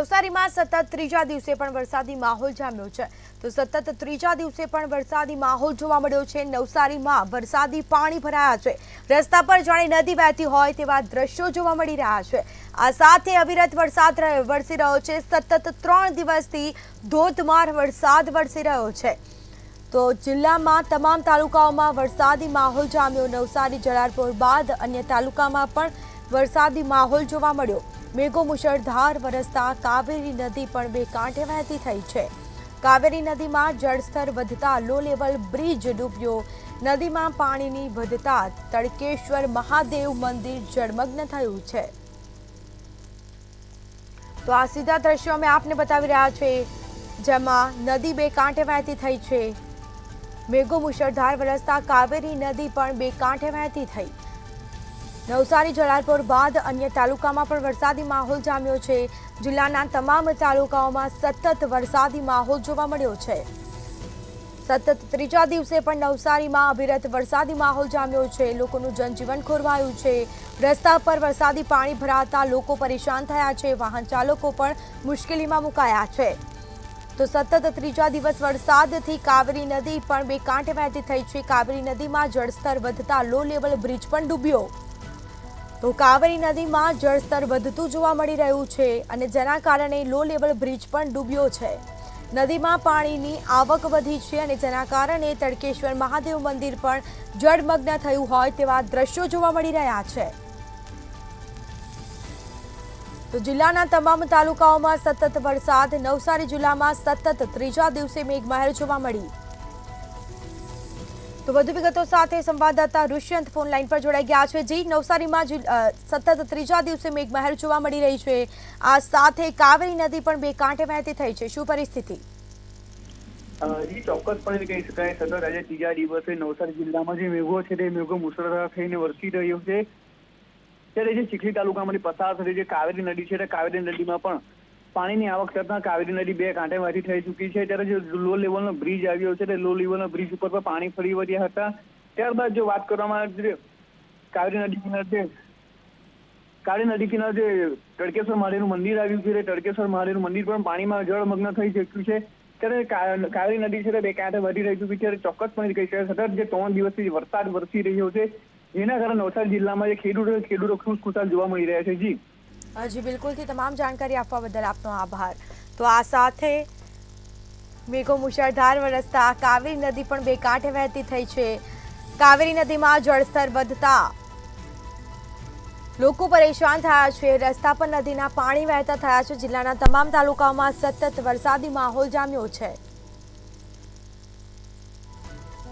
નવસારીમાં સતત ત્રીજા દિવસે પણ વરસાદી માહોલ જામ્યો છે તો સતત ત્રીજા દિવસે પણ વરસાદી માહોલ જોવા મળ્યો છે। નવસારીમાં વરસાદી પાણી ભરાયા છે। રસ્તા પર જાણે નદી વહેતી હોય તેવા દ્રશ્યો જોવા મળી રહ્યા છે। આ સાથે અવિરત વરસાદ વરસી રહ્યો છે। સતત 3 દિવસથી ધોધમાર વરસાદ વરસી રહ્યો છે। તો જિલ્લામાં તમામ તાલુકાઓમાં વરસાદી માહોલ જામ્યો। નવસારી જલાલપોર બાદ અન્ય તાલુકામાં પણ વરસાદી માહોલ જોવા મળ્યો। મેઘો મુશળધાર વરસતા કાવેરી નદી પણ બે કાંઠે વહેતી થઈ છે। કાવેરી નદીમાં જળસ્તર વધતા લો લેવલ બ્રિજ ડૂબ્યો। નદીમાં પાણીની વધતા તડકેશ્વર મહાદેવ મંદિર જળમગ્ન થયું છે। તો આ સીધા દ્રશ્યો અમે આપને બતાવી રહ્યા છીએ, જેમાં નદી બે કાંઠે વહેતી થઈ છે। મેઘો મુશળધાર વરસતા કાવેરી નદી પણ બે કાંઠે વહેતી થઈ। નવસારી જલાલપોર બાદ અન્ય તાલુકામાં પણ વરસાદી માહોલ જામ્યો છે। જિલ્લાના તમામ તાલુકાઓમાં સતત વરસાદી માહોલ જોવા મળ્યો છે। સતત ત્રીજા દિવસે પણ નવસારીમાં અવિરત વરસાદી માહોલ જામ્યો છે। લોકોનું જનજીવન ખોરવાયું છે। રસ્તા પર વરસાદી પાણી ભરાતા લોકો પરેશાન થયા છે। વાહન ચાલકો પણ મુશ્કેલીમાં મુકાયા છે। તો સતત ત્રીજા દિવસ વરસાદથી કાવેરી નદી પણ બે કાંઠે વહેતી થઈ છે। કાવેરી નદીમાં જળસ્તર વધતા લો લેવલ બ્રિજ પણ ડૂબ્યો। તો કાવેરી નદીમાં જળસ્તર વધતું જોવા મળી રહ્યું છે અને જેના કારણે લો લેવલ બ્રિજ પણ ડૂબ્યો છે। નદીમાં પાણીની આવક વધી છે અને જેના કારણે તડકેશ્વર મહાદેવ મંદિર પણ જળમગ્ન થયું હોય તેવા દ્રશ્યો જોવા મળી રહ્યા છે। તો જિલ્લાના તમામ તાલુકાઓમાં સતત વરસાદ। નવસારી જિલ્લામાં સતત ત્રીજા દિવસે મેઘમહેર જોવા મળી। તો વધુ વિગતો સાથે સંવાદદાતા ઋષ્યંત ફોન લાઈન પર જોડાઈ ગયા છે। જી, નવસારીમાં સતત ત્રીજા દિવસે મેઘમહેર જોવા મળી રહી છે। આ સાથે કાવેરી નદી પણ બે કાંઠે વહેતી થઈ છે। શું પરિસ્થિતિ? જી, ચોક્કસપણે કહી શકાય સતત આજે ત્રીજા દિવસે નવસારી જિલ્લામાં જે મેઘો છે તે મેઘો મુશળધાર થઈને વરસી રહ્યો છે। ત્યારે જે ચીખલી તાલુકામાંથી પસાર થતી જે કાવેરી નદી છે તે કાવેરી નદીમાં પણ પાણીની આવક થતાં કાવેરી નદી બે કાંઠે વહેતી થઈ ચૂકી છે। ત્યારે જે લો લેવલનો બ્રિજ આવ્યો છે તે લો લેવલના બ્રિજ ઉપર પણ પાણી ફરી વળ્યા હતા। ત્યારબાદ જો વાત કરવામાં આવે કાવેરી નદી કિનારે કાવેરી નદી કિનારે જે તડકેશ્વર મહાદેવનું મંદિર આવ્યું છે તે તડકેશ્વર મહાદેવનું મંદિર પણ પાણીમાં જળમગ્ન થઈ ચૂક્યું છે। ત્યારે કાવેરી નદી છે તે બે કાંઠે વધી રહી ચૂકી છે। ચોક્કસપણે કહી શકાય સતત જે 3 દિવસથી વરસાદ વરસી રહ્યો છે જેના કારણે નવસારી જિલ્લામાં જે ખેડૂતો ખુશખુશાલ જોવા મળી રહ્યા છે। જી જી, બિલકુલથી તમામ જાણકારી આપવા બદલ આપનો આભાર। તો આ સાથે મેઘો મુશળધાર વરસતા કાવેરી નદી પણ બે કાંઠે વહેતી થઈ છે। કાવેરી નદીમાં જળસ્તર વધતા લોકો પરેશાન થયા છે। રસ્તા પર નદીના પાણી વહેતા થયા છે। જિલ્લાના તમામ તાલુકાઓમાં સતત વરસાદી માહોલ જામ્યો છે।